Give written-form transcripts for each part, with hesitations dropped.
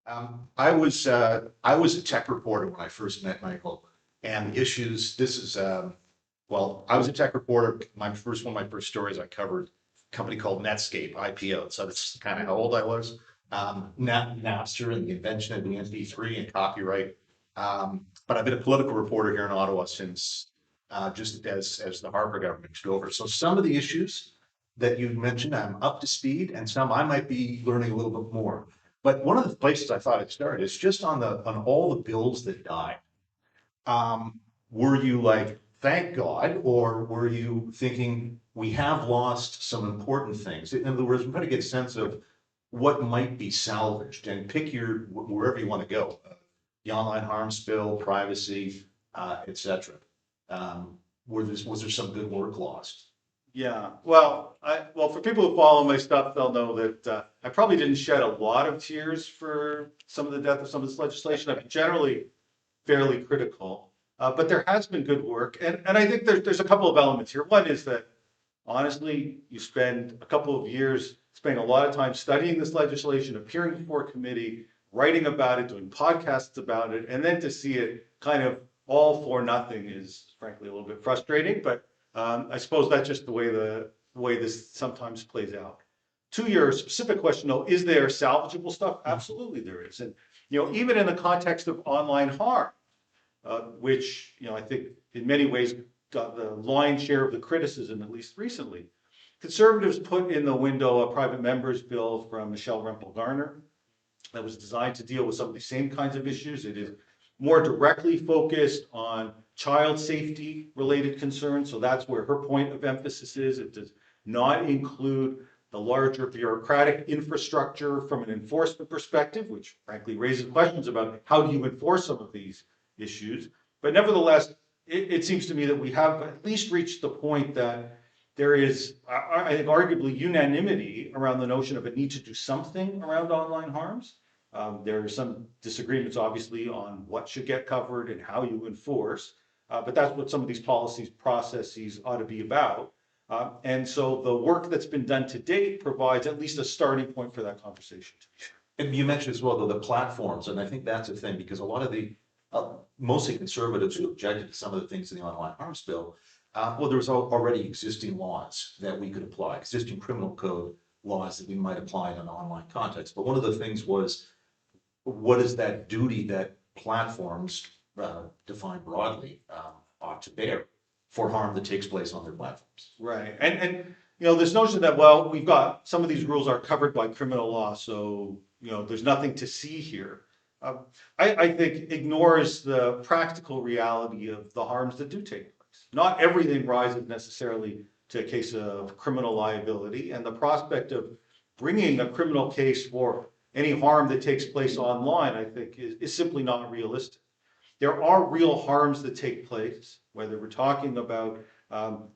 I was a tech reporter when I first met Michael, and the issues. This is well, I was a tech reporter. One of my first stories I covered a company called Netscape IPO. So that's kind of how old I was. Napster and the invention of the MP3 and copyright. But I've been a political reporter here in Ottawa since just as the Harper government took over. So some of the issues that you mentioned, I'm up to speed, and some I might be learning a little bit more. But one of the places I thought I'd start is just on all the bills that died. Were you like, thank God, or were you thinking we have lost some important things? In other words, we're trying to get a sense of what might be salvaged and pick your wherever you want to go. The online harms bill, privacy, etc. Was there some good work lost? Yeah, well, for people who follow my stuff, they'll know that I probably didn't shed a lot of tears for some of the death of some of this legislation. I've been generally fairly critical, but there has been good work, and I think there's a couple of elements here. One is that honestly, you spend a couple of years spending a lot of time studying this legislation, appearing before committee, writing about it, doing podcasts about it, and then to see it kind of all for nothing is frankly a little bit frustrating, but I suppose that's just the way this sometimes plays out. To your specific question, though, is there salvageable stuff? Absolutely, there is, and even in the context of online harm, which I think in many ways got the lion's share of the criticism, at least recently. Conservatives put in the window a private member's bill from Michelle Rempel-Garner that was designed to deal with some of the same kinds of issues. It is more directly focused on child safety related concerns. So that's where her point of emphasis is. It does not include the larger bureaucratic infrastructure from an enforcement perspective, which frankly raises questions about how do you enforce some of these issues. But nevertheless, it seems to me that we have at least reached the point that there is, I think, arguably unanimity around the notion of a need to do something around online harms. There are some disagreements, obviously, on what should get covered and how you enforce, but that's what some of these policies, processes ought to be about. And so the work that's been done to date provides at least a starting point for that conversation. And you mentioned as well, though, the platforms, and I think that's a thing because a lot of the mostly conservatives who objected to some of the things in the online harms bill, well, there was already existing laws that we could apply, existing criminal code laws that we might apply in an online context. But one of the things was, what is that duty that platforms, defined broadly, ought to bear for harm that takes place on their platforms? Right, and this notion that, well, we've got some of these rules are covered by criminal law, so there's nothing to see here. I think ignores the practical reality of the harms that do take place. Not everything rises necessarily to a case of criminal liability, and the prospect of bringing a criminal case for any harm that takes place online, I think, is simply not realistic. There are real harms that take place, whether we're talking about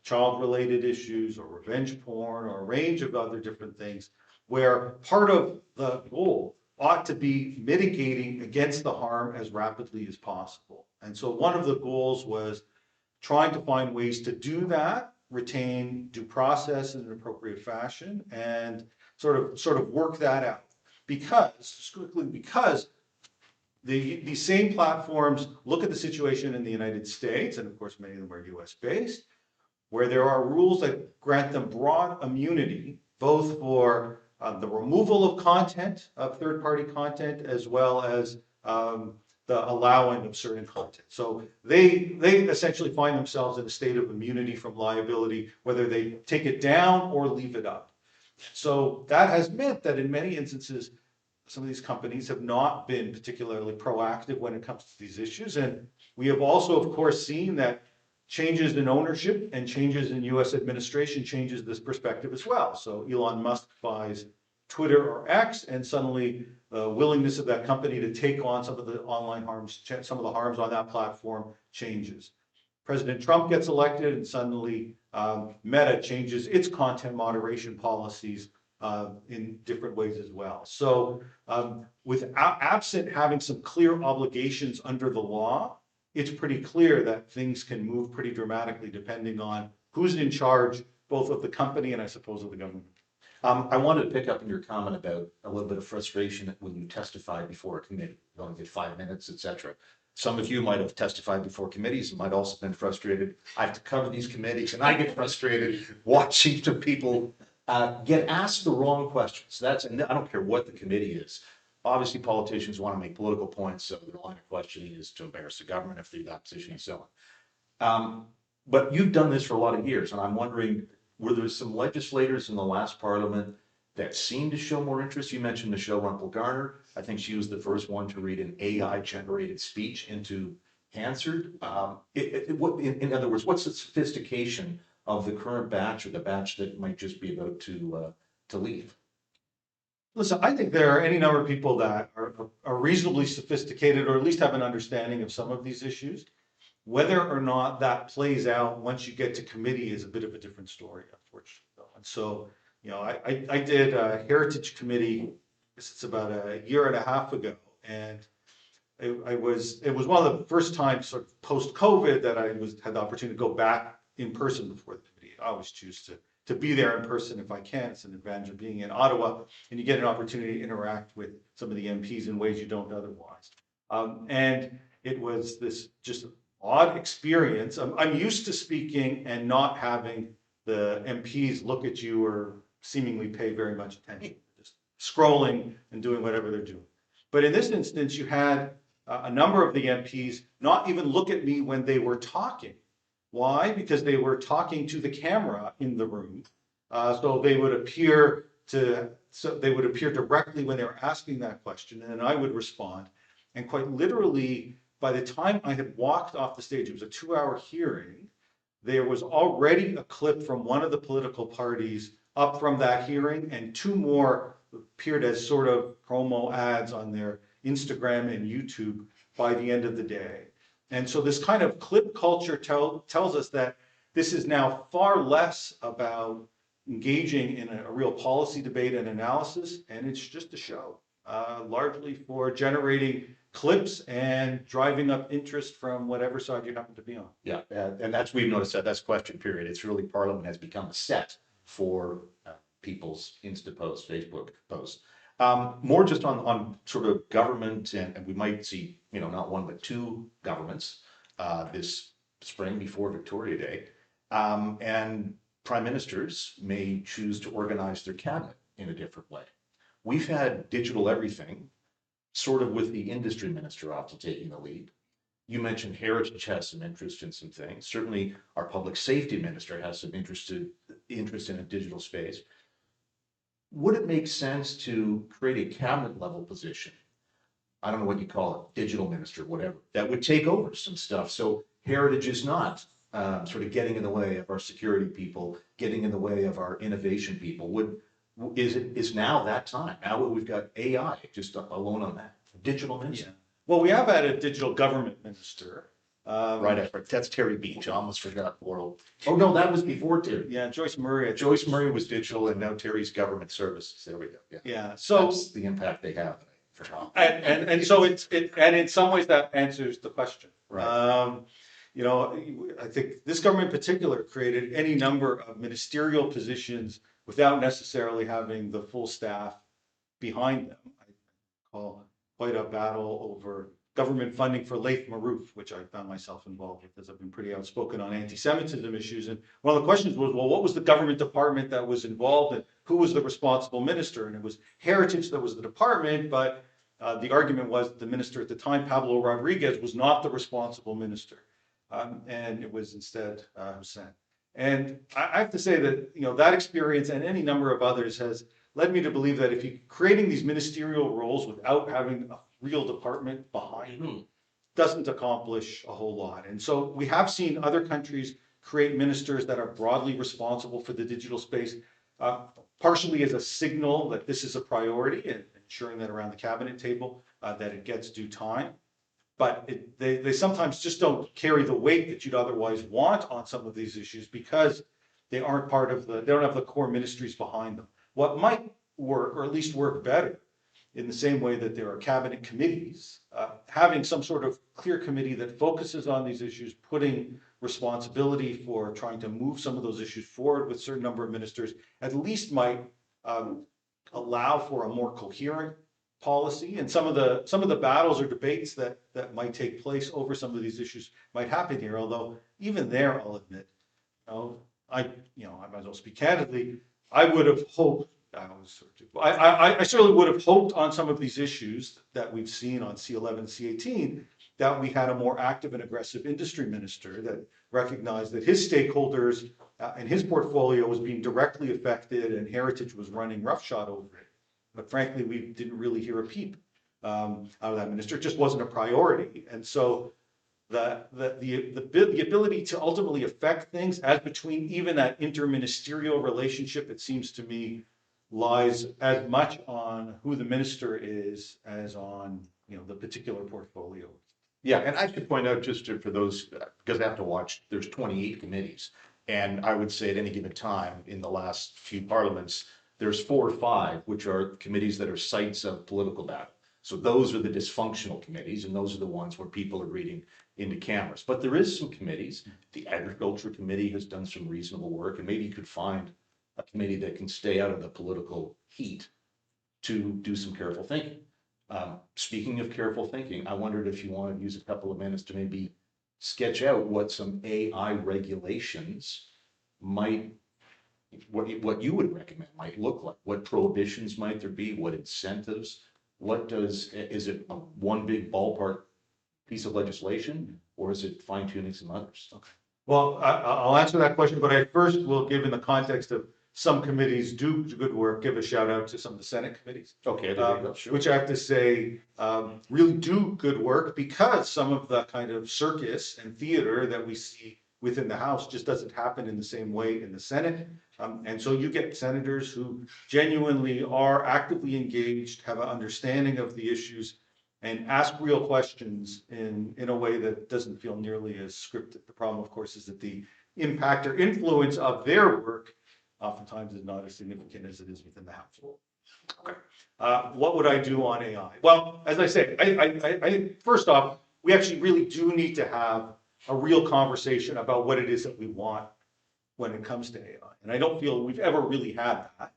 child-related issues or revenge porn or a range of other different things, where part of the goal ought to be mitigating against the harm as rapidly as possible. And so one of the goals was trying to find ways to do that, retain due process in an appropriate fashion, and sort of work that out. Because these same platforms look at the situation in the United States, and of course many of them are US based, where there are rules that grant them broad immunity, both for the removal of content, of third-party content, as well as the allowing of certain content. So they essentially find themselves in a state of immunity from liability, whether they take it down or leave it up. So that has meant that in many instances, some of these companies have not been particularly proactive when it comes to these issues. And we have also, of course, seen that changes in ownership and changes in US administration changes this perspective as well. So Elon Musk buys Twitter or X, and suddenly the willingness of that company to take on some of the online harms, some of the harms on that platform changes. President Trump gets elected, and suddenly Meta changes its content moderation policies in different ways as well. So absent having some clear obligations under the law, it's pretty clear that things can move pretty dramatically depending on who's in charge, both of the company and I suppose of the government. I wanted to pick up on your comment about a little bit of frustration when you testify before a committee. You only get 5 minutes, et cetera. Some of you might have testified before committees and might also have been frustrated. I have to cover these committees and I get frustrated watching the people get asked the wrong questions. And I don't care what the committee is. Obviously, politicians want to make political points, so their line of questioning is to embarrass the government if they're in that position and so on. But you've done this for a lot of years, and I'm wondering, were there some legislators in the last parliament that seemed to show more interest? You mentioned Michelle Rumpel-Garner. I think she was the first one to read an AI-generated speech into Hansard. In other words, what's the sophistication of the current batch or the batch that might just be about to leave? Listen, I think there are any number of people that are reasonably sophisticated, or at least have an understanding of some of these issues. Whether or not that plays out once you get to committee is a bit of a different story, unfortunately. And so, I did a Heritage Committee, it's about a year and a half ago, and it was one of the first times sort of post-COVID that I had the opportunity to go back in person before the committee. I always choose to be there in person if I can. It's an advantage of being in Ottawa, and you get an opportunity to interact with some of the MPs in ways you don't otherwise. And it was this just odd experience. I'm used to speaking and not having the MPs look at you or seemingly pay very much attention, just scrolling and doing whatever they're doing. But in this instance, you had a number of the MPs not even look at me when they were talking. Why? Because they were talking to the camera in the room. So they would appear directly when they were asking that question, and then I would respond. And quite literally, by the time I had walked off the stage, it was a 2-hour hearing, there was already a clip from one of the political parties up from that hearing, and 2 more appeared as sort of promo ads on their Instagram and YouTube by the end of the day. And so this kind of clip culture tells us that this is now far less about engaging in a real policy debate and analysis, and it's just a show, largely for generating clips and driving up interest from whatever side you happen to be on. Yeah, and we've noticed that's question period. It's really Parliament has become a set for people's Insta posts, Facebook posts. More just on sort of government, and we might see, not one but 2 governments this spring before Victoria Day. And prime ministers may choose to organize their cabinet in a different way. We've had digital everything, sort of with the industry minister often taking the lead. You mentioned Heritage has some interest in some things. Certainly our public safety minister has some interest in a digital space. Would it make sense to create a cabinet level position? I don't know what you call it, digital minister, whatever, that would take over some stuff. So Heritage is not sort of getting in the way of our security people, getting in the way of our innovation people. Is now that time? Now that we've got AI just alone on that, digital minister. Yeah. Well, we have had a digital government minister. Right, that's Terry Beach. I almost forgot. Oh no, that was before Terry. Yeah, Joyce Murray. Joyce Murray was digital, and now Terry's government services. There we go. Yeah. So that's the impact they have. And so and in some ways that answers the question. Right. I think this government in particular created any number of ministerial positions without necessarily having the full staff behind them. I call quite a battle over government funding for Laith Marouf, which I found myself involved with, as I've been pretty outspoken on anti-Semitism issues. And one of the questions was, well, what was the government department that was involved and who was the responsible minister? And it was Heritage that was the department, but the argument was the minister at the time, Pablo Rodriguez, was not the responsible minister. And it was instead Hussein. And I have to say that, that experience and any number of others has led me to believe that if you're creating these ministerial roles without having a real department behind them, doesn't accomplish a whole lot. And so we have seen other countries create ministers that are broadly responsible for the digital space, partially as a signal that this is a priority and ensuring that around the cabinet table that it gets due time. But they sometimes just don't carry the weight that you'd otherwise want on some of these issues because they aren't they don't have the core ministries behind them. What might work, or at least work better, in the same way that there are cabinet committees, having some sort of clear committee that focuses on these issues, putting responsibility for trying to move some of those issues forward with a certain number of ministers, at least might allow for a more coherent policy, and some of the battles or debates that might take place over some of these issues might happen here. Although even there, I'll admit, I might as well speak candidly. I would have hoped. I certainly would have hoped on some of these issues that we've seen on C11 and C18 that we had a more active and aggressive industry minister that recognized that his stakeholders and his portfolio was being directly affected, and Heritage was running roughshod over it. But frankly, we didn't really hear a peep out of that minister. It just wasn't a priority. And so the ability to ultimately affect things as between even that interministerial relationship, it seems to me, lies as much on who the minister is as on the particular portfolio. Yeah, and I should point out just for those, because I have to watch, there's 28 committees. And I would say at any given time in the last few parliaments, there's 4 or 5, which are committees that are sites of political battle. So those are the dysfunctional committees, and those are the ones where people are reading into cameras. But there is some committees. The Agriculture Committee has done some reasonable work, and maybe you could find a committee that can stay out of the political heat to do some careful thinking. Speaking of careful thinking, I wondered if you wanted to use a couple of minutes to maybe sketch out what some AI regulations might, what you would recommend might look like. What prohibitions might there be? What incentives? Is it one big ballpark piece of legislation, or is it fine tuning some others? Okay. Well, I'll answer that question, but I first will give, in the context of some committees do good work, give a shout out to some of the Senate committees. Okay, there you go. Sure. Which I have to say really do good work, because some of the kind of circus and theater that we see within the House just doesn't happen in the same way in the Senate. And so you get senators who genuinely are actively engaged, have an understanding of the issues, and ask real questions in a way that doesn't feel nearly as scripted. The problem, of course, is that the impact or influence of their work oftentimes is not as significant as it is within the House. Okay. What would I do on AI? Well, as I say, I think first off, we actually really do need to have a real conversation about what it is that we want when it comes to AI. And I don't feel we've ever really had that.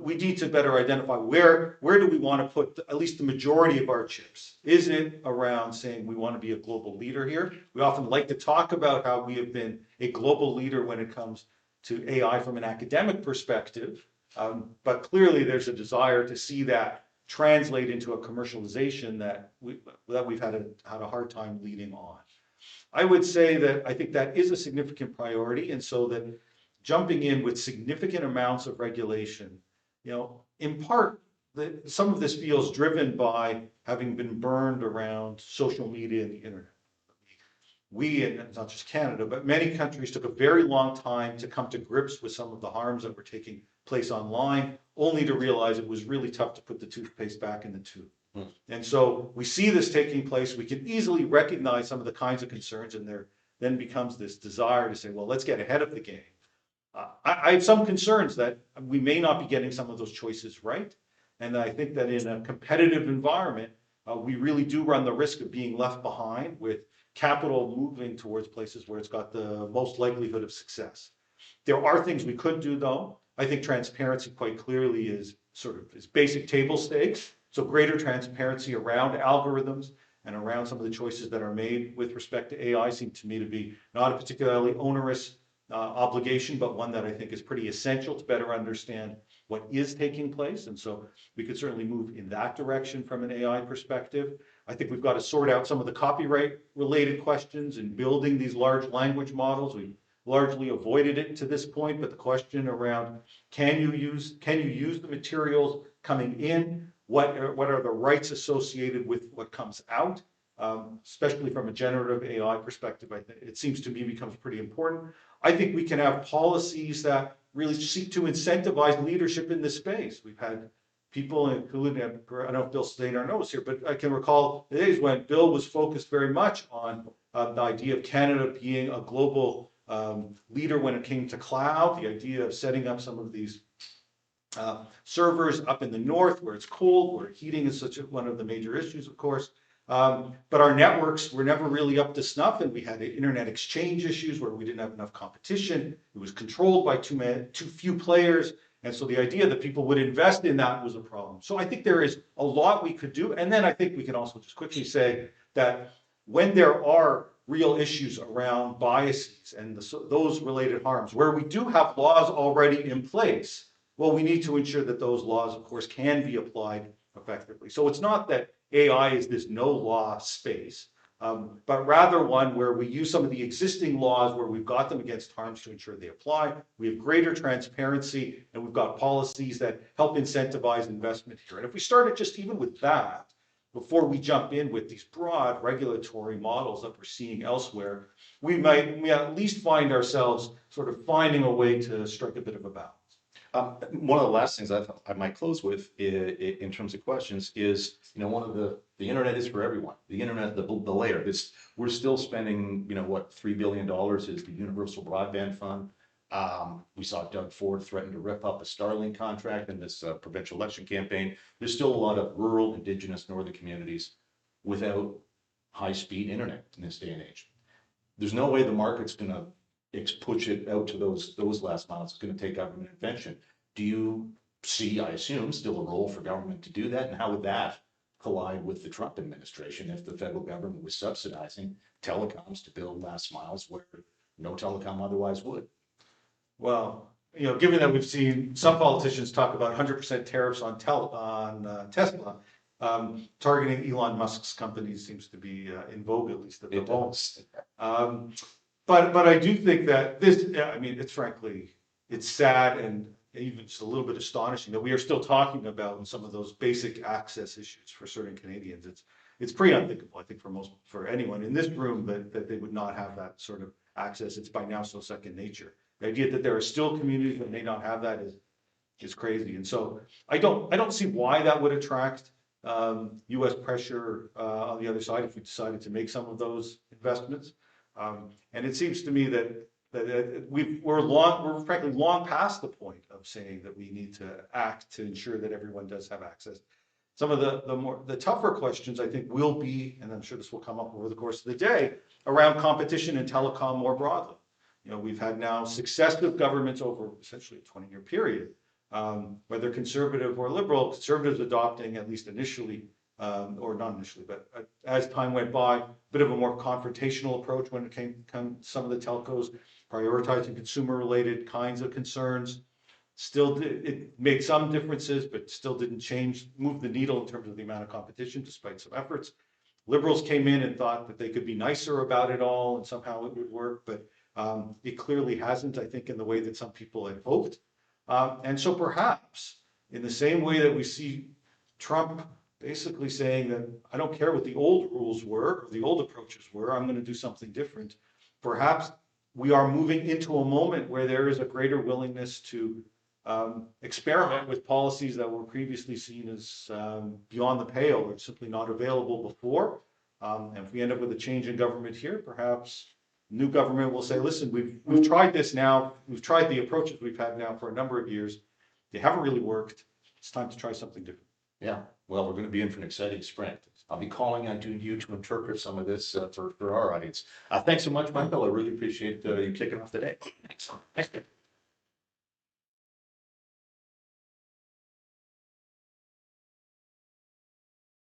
We need to better identify where do we want to put at least the majority of our chips. Is it around saying we want to be a global leader here? We often like to talk about how we have been a global leader when it comes to AI from an academic perspective, but clearly there's a desire to see that translate into a commercialization that we've had a hard time leading on. I would say that I think that is a significant priority, and so that jumping in with significant amounts of regulation, in part, some of this feels driven by having been burned around social media and the internet. We, and not just Canada, but many countries took a very long time to come to grips with some of the harms that were taking place online, only to realize it was really tough to put the toothpaste back in the tube. And so we see this taking place. We can easily recognize some of the kinds of concerns, and there then becomes this desire to say, well, let's get ahead of the game. I have some concerns that we may not be getting some of those choices right. And I think that in a competitive environment, we really do run the risk of being left behind with capital moving towards places where it's got the most likelihood of success. There are things we could do, though. I think transparency quite clearly is basic table stakes. So greater transparency around algorithms and around some of the choices that are made with respect to AI seem to me to be not a particularly onerous obligation, but one that I think is pretty essential to better understand what is taking place. And so we could certainly move in that direction from an AI perspective. I think we've got to sort out some of the copyright related questions in building these large language models. We've largely avoided it to this point, but the question around can you use the materials coming in? What are the rights associated with what comes out? Especially from a generative AI perspective, I think it seems to me becomes pretty important. I think we can have policies that really seek to incentivize leadership in this space. We've had people, including, I don't know if Bill stayed our notes here, but I can recall the days when Bill was focused very much on the idea of Canada being a global leader when it came to cloud, the idea of setting up some of these servers up in the north where it's cold, where heating is one of the major issues, of course. But our networks were never really up to snuff, and we had internet exchange issues where we didn't have enough competition. It was controlled by too few players, And so the idea that people would invest in that was a problem. So I think there is a lot we could do. And then I think we can also just quickly say that when there are real issues around biases and those related harms, where we do have laws already in place, well, we need to ensure that those laws, of course, can be applied effectively. So it's not that AI is this no law space, but rather one where we use some of the existing laws where we've got them against harms to ensure they apply. We have greater transparency, and we've got policies that help incentivize investment here. And if we started just even with that, before we jump in with these broad regulatory models that we're seeing elsewhere, we at least find ourselves sort of finding a way to strike a bit of a balance. One of the last things I might close with in terms of questions is, one of the internet is for everyone. The internet, the layer, we're still spending, what, $3 billion is the universal broadband fund. We saw Doug Ford threaten to rip up a Starlink contract in this provincial election campaign. There's still a lot of rural, indigenous, northern communities without high-speed internet in this day and age. There's no way the market's going to push it out to those last miles. It's going to take government intervention. Do you see, I assume, still a role for government to do that? And how would that collide with the Trump administration if the federal government was subsidizing telecoms to build last miles where no telecom otherwise would? Well, given that we've seen some politicians talk about 100% tariffs on Tesla, targeting Elon Musk's companies seems to be in vogue, at least at the moment. But I do think that it's sad and even just a little bit astonishing that we are still talking about some of those basic access issues for certain Canadians. It's pretty unthinkable, I think, for anyone in this room that they would not have that sort of access. It's by now so second nature. The idea that there are still communities that may not have that is crazy. And so I don't see why that would attract U.S. pressure on the other side if we decided to make some of those investments. And it seems to me that we're frankly long past the point of saying that we need to act to ensure that everyone does have access. Some of the tougher questions, I think, will be, and I'm sure this will come up over the course of the day, around competition in telecom more broadly. We've had now successive governments over essentially a 20-year period, whether conservative or liberal, conservatives adopting, at least initially, or not initially, but as time went by, a bit of a more confrontational approach when it came to some of the telcos, prioritizing consumer-related kinds of concerns. It made some differences, but still didn't move the needle in terms of the amount of competition, despite some efforts. Liberals came in and thought that they could be nicer about it all, and somehow it would work, but it clearly hasn't, I think, in the way that some people had hoped. And so perhaps, in the same way that we see Trump basically saying that I don't care what the old rules were or the old approaches were, I'm going to do something different. Perhaps we are moving into a moment where there is a greater willingness to experiment with policies that were previously seen as beyond the pale or simply not available before. And if we end up with a change in government here, perhaps new government will say, listen, we've tried this now. We've tried the approaches we've had now for a number of years. They haven't really worked. It's time to try something different. Yeah, well, we're going to be in for an exciting sprint. I'll be calling on you to interpret some of this for our audience. Thanks so much, Michael. I really appreciate you kicking off the day. Excellent. Thanks.